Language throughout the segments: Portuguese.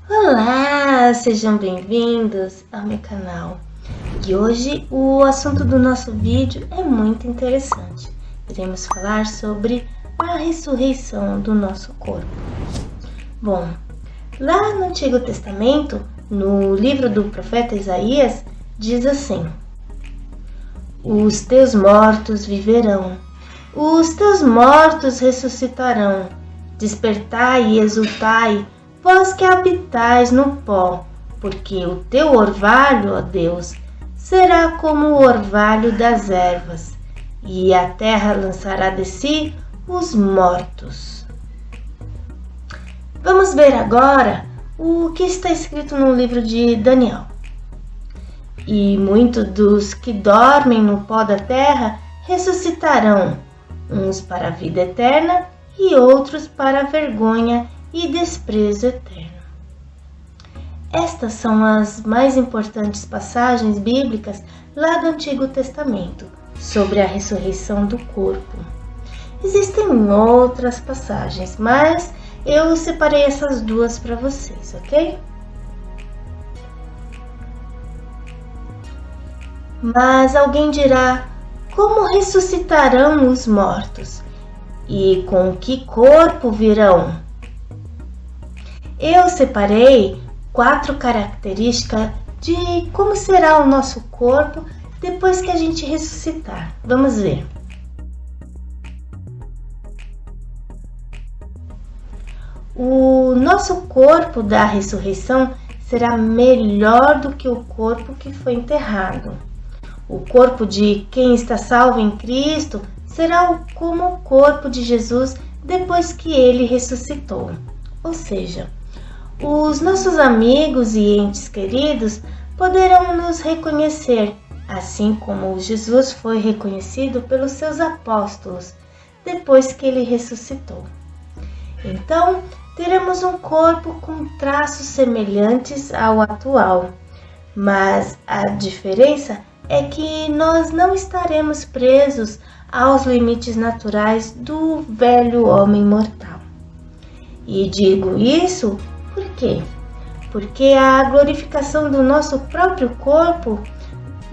Olá, sejam bem-vindos ao meu canal. E hoje o assunto do nosso vídeo é muito interessante. Iremos falar sobre a ressurreição do nosso corpo. Bom, lá no Antigo Testamento, no livro do profeta Isaías, diz assim: os teus mortos viverão, os teus mortos ressuscitarão. Despertai e exultai, vós que habitais no pó, porque o teu orvalho, ó Deus, será como o orvalho das ervas, e a terra lançará de si os mortos. Vamos ver agora o que está escrito no livro de Daniel. E muitos dos que dormem no pó da terra ressuscitarão, uns para a vida eterna e outros para a vergonha e desprezo eterno. Estas são as mais importantes passagens bíblicas lá do Antigo Testamento sobre a ressurreição do corpo. Existem outras passagens, mas eu separei essas duas para vocês, ok? Mas alguém dirá: como ressuscitarão os mortos? E com que corpo virão? Eu separei 4 características de como será o nosso corpo depois que a gente ressuscitar. Vamos ver. O nosso corpo da ressurreição será melhor do que o corpo que foi enterrado. O corpo de quem está salvo em Cristo será como o corpo de Jesus depois que ele ressuscitou. Ou seja, os nossos amigos e entes queridos poderão nos reconhecer, assim como Jesus foi reconhecido pelos seus apóstolos depois que ele ressuscitou. Então, teremos um corpo com traços semelhantes ao atual, mas a diferença é que nós não estaremos presos aos limites naturais do velho homem mortal. E digo isso por quê? Porque a glorificação do nosso próprio corpo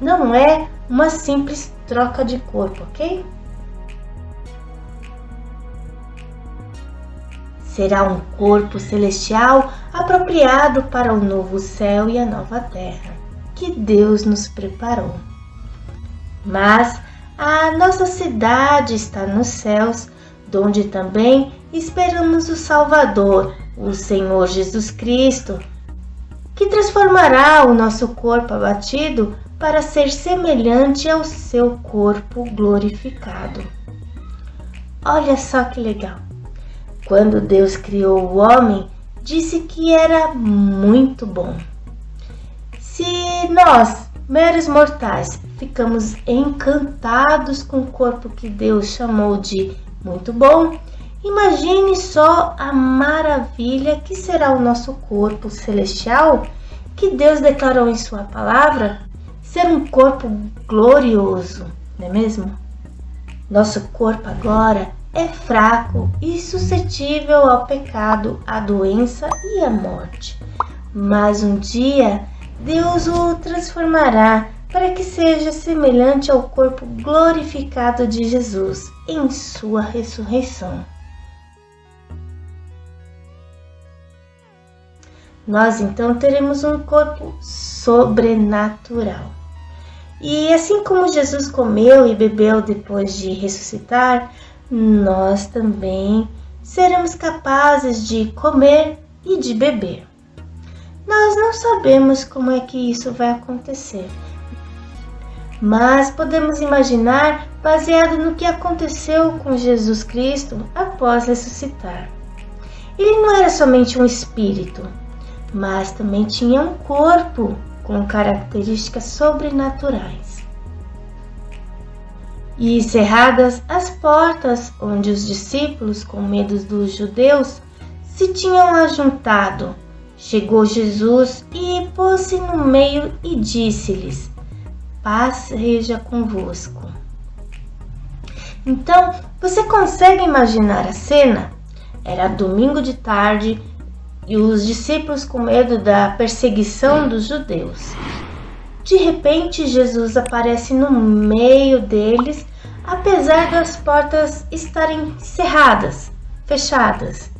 não é uma simples troca de corpo, ok? Será um corpo celestial apropriado para o novo céu e a nova terra que Deus nos preparou. Mas a nossa cidade está nos céus, donde também esperamos o Salvador, o Senhor Jesus Cristo, que transformará o nosso corpo abatido para ser semelhante ao seu corpo glorificado. Olha só que legal! Quando Deus criou o homem, disse que era muito bom. Se nós, meros mortais, ficamos encantados com o corpo que Deus chamou de muito bom, imagine só a maravilha que será o nosso corpo celestial, que Deus declarou em sua palavra ser um corpo glorioso, não é mesmo? Nosso corpo agora é fraco e suscetível ao pecado, à doença e à morte. Mas um dia Deus o transformará para que seja semelhante ao corpo glorificado de Jesus em sua ressurreição. Nós então teremos um corpo sobrenatural. E assim como Jesus comeu e bebeu depois de ressuscitar, nós também seremos capazes de comer e de beber. Nós não sabemos como é que isso vai acontecer, mas podemos imaginar baseado no que aconteceu com Jesus Cristo após ressuscitar. Ele não era somente um espírito, mas também tinha um corpo com características sobrenaturais. E cerradas as portas onde os discípulos, com medo dos judeus, se tinham ajuntado, chegou Jesus e pôs-se no meio e disse-lhes: paz seja convosco. Então, você consegue imaginar a cena? Era domingo de tarde e os discípulos com medo da perseguição dos judeus. De repente, Jesus aparece no meio deles, apesar das portas estarem fechadas.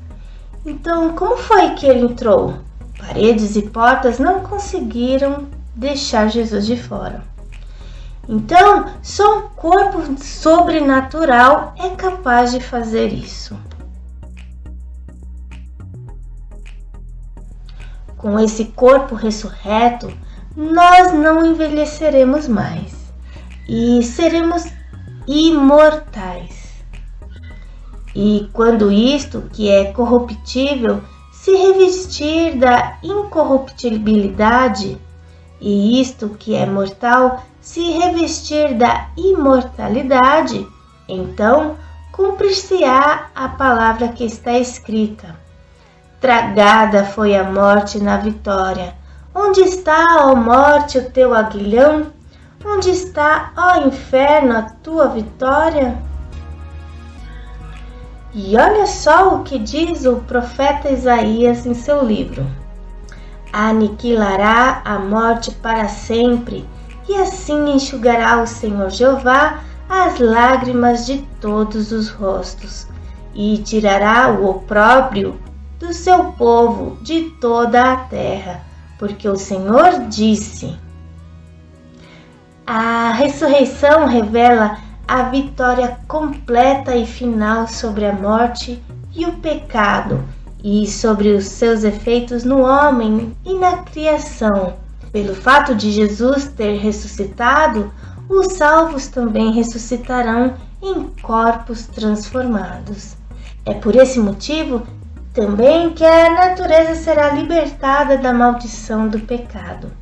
Então, como foi que ele entrou? Paredes e portas não conseguiram deixar Jesus de fora. Então, só um corpo sobrenatural é capaz de fazer isso. Com esse corpo ressurreto, nós não envelheceremos mais e seremos imortais. E quando isto, que é corruptível, se revestir da incorruptibilidade, e isto, que é mortal, se revestir da imortalidade, então cumprir-se-á a palavra que está escrita: tragada foi a morte na vitória. Onde está, ó morte, o teu aguilhão? Onde está, ó inferno, a tua vitória? E olha só o que diz o profeta Isaías em seu livro: aniquilará a morte para sempre, e assim enxugará o Senhor Jeová as lágrimas de todos os rostos, e tirará o opróbrio do seu povo de toda a terra, porque o Senhor disse. A ressurreição revela a vitória completa e final sobre a morte e o pecado, e sobre os seus efeitos no homem e na criação. Pelo fato de Jesus ter ressuscitado, os salvos também ressuscitarão em corpos transformados. É por esse motivo também que a natureza será libertada da maldição do pecado.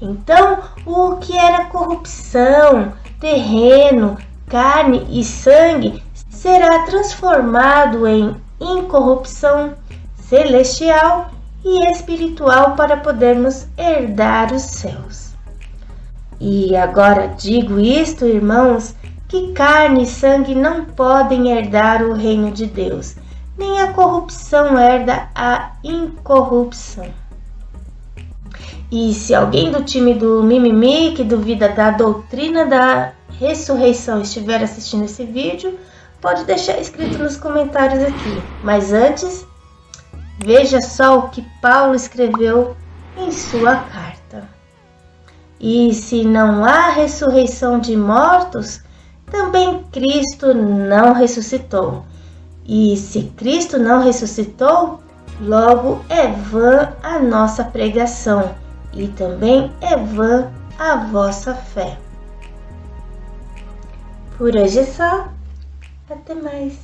Então, o que era corrupção, terreno, carne e sangue será transformado em incorrupção celestial e espiritual para podermos herdar os céus. E agora digo isto, irmãos, que carne e sangue não podem herdar o reino de Deus, nem a corrupção herda a incorrupção. E se alguém do time do mimimi que duvida da doutrina da ressurreição estiver assistindo esse vídeo, pode deixar escrito nos comentários aqui. Mas antes, veja só o que Paulo escreveu em sua carta. E se não há ressurreição de mortos, também Cristo não ressuscitou. E se Cristo não ressuscitou, logo é vã a nossa pregação, e também é vã a vossa fé. Por hoje é só. Até mais.